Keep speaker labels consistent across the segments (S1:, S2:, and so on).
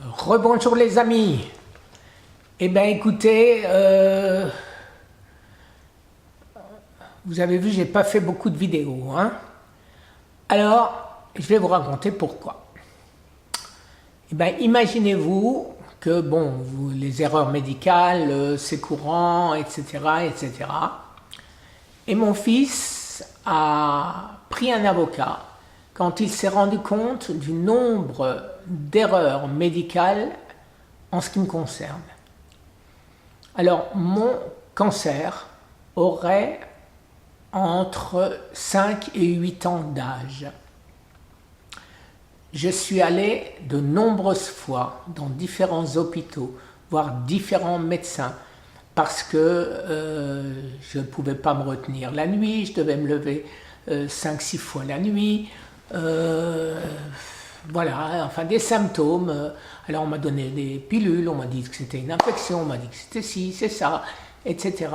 S1: Rebonjour les amis. Eh bien écoutez, vous avez vu, j'ai pas fait beaucoup de vidéos, hein. Alors, je vais vous raconter pourquoi. Eh bien, imaginez-vous que bon, les erreurs médicales, c'est courant, etc., etc. Et mon fils a pris un avocat quand il s'est rendu compte du nombre d'erreurs médicales en ce qui me concerne. Alors, mon cancer aurait entre 5 et 8 ans d'âge. Je suis allé de nombreuses fois dans différents hôpitaux, voir différents médecins, parce que je ne pouvais pas me retenir la nuit, je devais me lever 5-6 fois la nuit. Voilà, enfin des symptômes. Alors on m'a donné des pilules, on m'a dit que c'était une infection, on m'a dit que c'était ci, c'est ça, etc.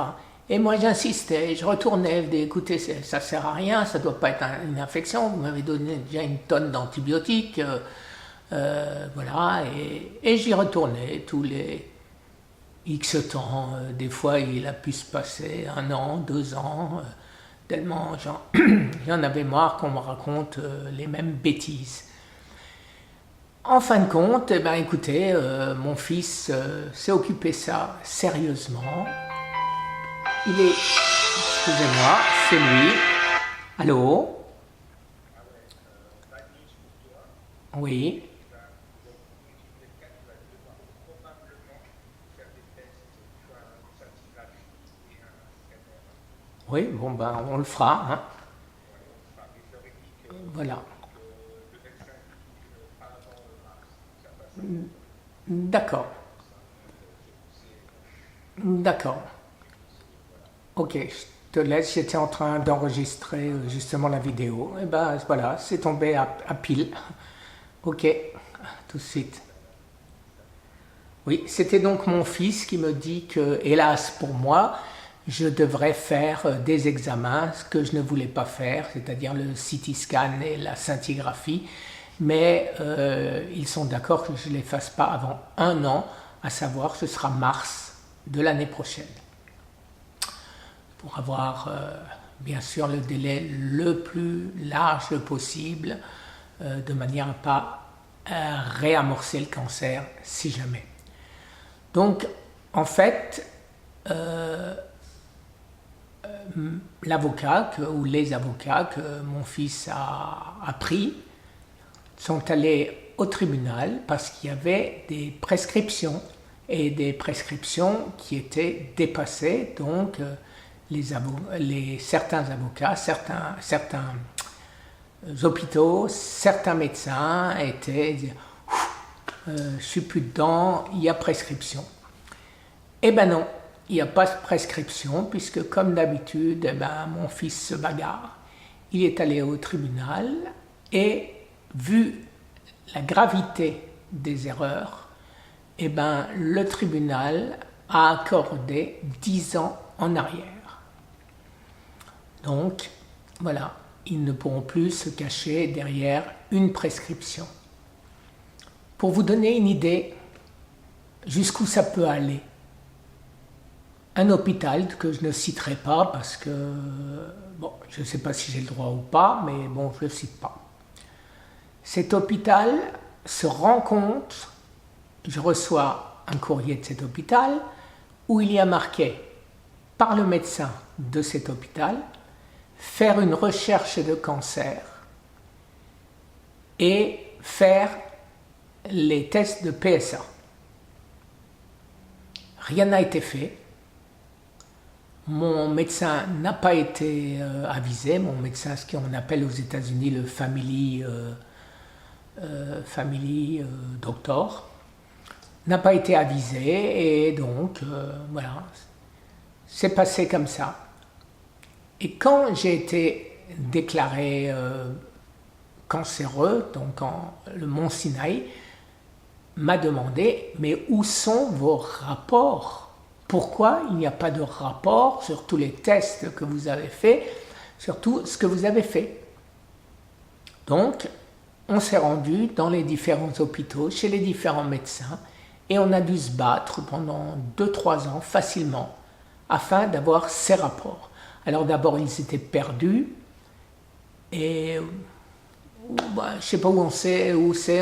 S1: Et moi j'insistais, je retournais, je disais, écoutez, ça ne sert à rien, ça ne doit pas être une infection, vous m'avez donné déjà une tonne d'antibiotiques, voilà, et j'y retournais tous les X temps. Des fois il a pu se passer 1 an, 2 ans, tellement j'en avais marre qu'on me raconte les mêmes bêtises. En fin de compte, eh ben, écoutez, mon fils s'est occupé ça sérieusement. Il est... Excusez-moi, c'est lui. Allô? Oui. Oui, bon ben on le fera, hein. Voilà. D'accord. D'accord. Ok, je te laisse, j'étais en train d'enregistrer justement la vidéo. Et ben voilà, c'est tombé à pile. Ok, tout de suite. Oui, c'était donc mon fils qui me dit que, hélas pour moi, je devrais faire des examens, ce que je ne voulais pas faire, c'est-à-dire le CT scan et la scintigraphie, mais ils sont d'accord que je ne les fasse pas avant 1 an, à savoir ce sera mars de l'année prochaine, pour avoir bien sûr le délai le plus large possible, de manière à ne pas réamorcer le cancer si jamais. Donc en fait, l'avocat ou les avocats que mon fils a pris sont allés au tribunal parce qu'il y avait des prescriptions et des prescriptions qui étaient dépassées. Donc certains avocats, certains hôpitaux, certains médecins étaient dit, je suis plus dedans, il y a prescription. Eh ben non, il n'y a pas de prescription puisque comme d'habitude, eh ben, mon fils se bagarre. Il est allé au tribunal et vu la gravité des erreurs, eh ben, le tribunal a accordé 10 ans en arrière. Donc voilà, ils ne pourront plus se cacher derrière une prescription. Pour vous donner une idée jusqu'où ça peut aller, un hôpital que je ne citerai pas parce que, bon, je ne sais pas si j'ai le droit ou pas, mais bon, je ne le cite pas. Cet hôpital se rend compte, je reçois un courrier de cet hôpital où il y a marqué par le médecin de cet hôpital, faire une recherche de cancer et faire les tests de PSA. Rien n'a été fait. Mon médecin n'a pas été avisé. Mon médecin, ce qu'on appelle aux États-Unis le family doctor, n'a pas été avisé et donc voilà, c'est passé comme ça. Et quand j'ai été déclaré cancéreux, donc le Mont Sinaï m'a demandé, mais où sont vos rapports? Pourquoi il n'y a pas de rapport sur tous les tests que vous avez faits, sur tout ce que vous avez fait? Donc, on s'est rendu dans les différents hôpitaux, chez les différents médecins, et on a dû se battre pendant 2-3 ans facilement afin d'avoir ces rapports. Alors d'abord, ils étaient perdus, et je ne sais pas où c'est,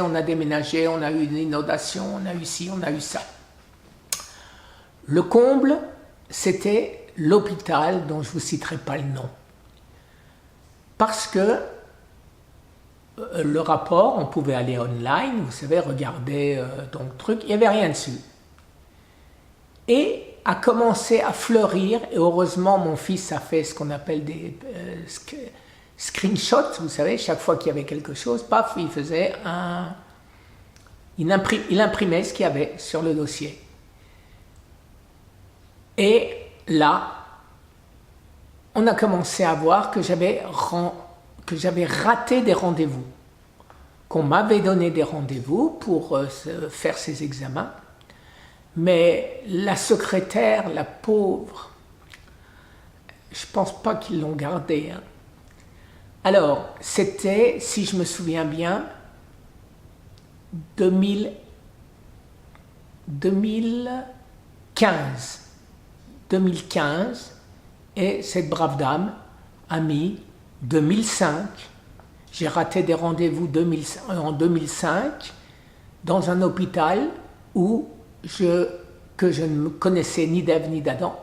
S1: on a déménagé, on a eu une inondation, on a eu ci, on a eu ça. Le comble, c'était l'hôpital dont je ne vous citerai pas le nom. Parce que le rapport, on pouvait aller online, vous savez, regarder donc truc, il n'y avait rien dessus. Et a commencé à fleurir, et heureusement mon fils a fait ce qu'on appelle des screenshots, vous savez, chaque fois qu'il y avait quelque chose, paf, il faisait il imprimait ce qu'il y avait sur le dossier. Et là, on a commencé à voir que j'avais raté des rendez-vous, qu'on m'avait donné des rendez-vous pour faire ces examens, mais la secrétaire, la pauvre, je ne pense pas qu'ils l'ont gardée. Hein. Alors, c'était, si je me souviens bien, 2015, et cette brave dame a mis 2005. J'ai raté des rendez-vous en 2005 dans un hôpital que je ne connaissais ni d'Ève ni d'Adam,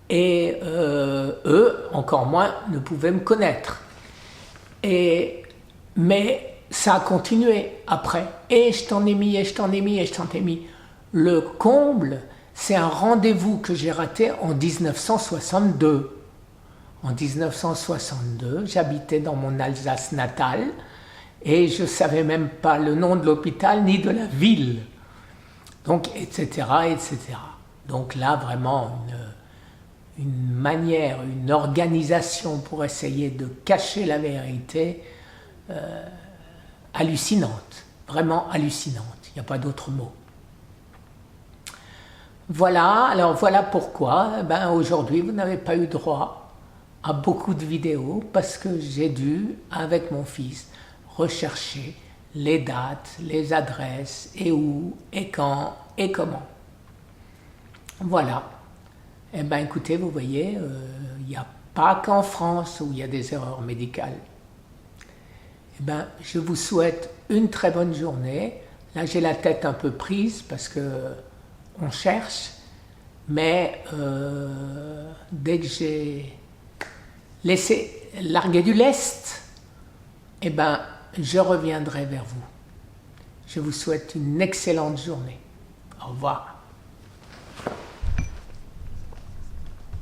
S1: et eux, encore moins, ne pouvaient me connaître. Mais ça a continué après, et je t'en ai mis, et je t'en ai mis, et je t'en ai mis. Le comble, c'est un rendez-vous que j'ai raté en 1962. En 1962, j'habitais dans mon Alsace natale, et je ne savais même pas le nom de l'hôpital ni de la ville. Donc, etc., etc. Donc là, vraiment, une manière, une organisation pour essayer de cacher la vérité hallucinante, vraiment hallucinante, il n'y a pas d'autre mot. Voilà, alors voilà pourquoi aujourd'hui vous n'avez pas eu droit à beaucoup de vidéos, parce que j'ai dû, avec mon fils, rechercher les dates, les adresses, et où, et quand, et comment. Voilà. Eh bien, écoutez, vous voyez, il n'y a pas qu'en France où il y a des erreurs médicales. Eh bien, je vous souhaite une très bonne journée. Là, j'ai la tête un peu prise parce que on cherche, mais dès que j'ai laissé larguer du lest, eh bien, je reviendrai vers vous. Je vous souhaite une excellente journée. Au revoir.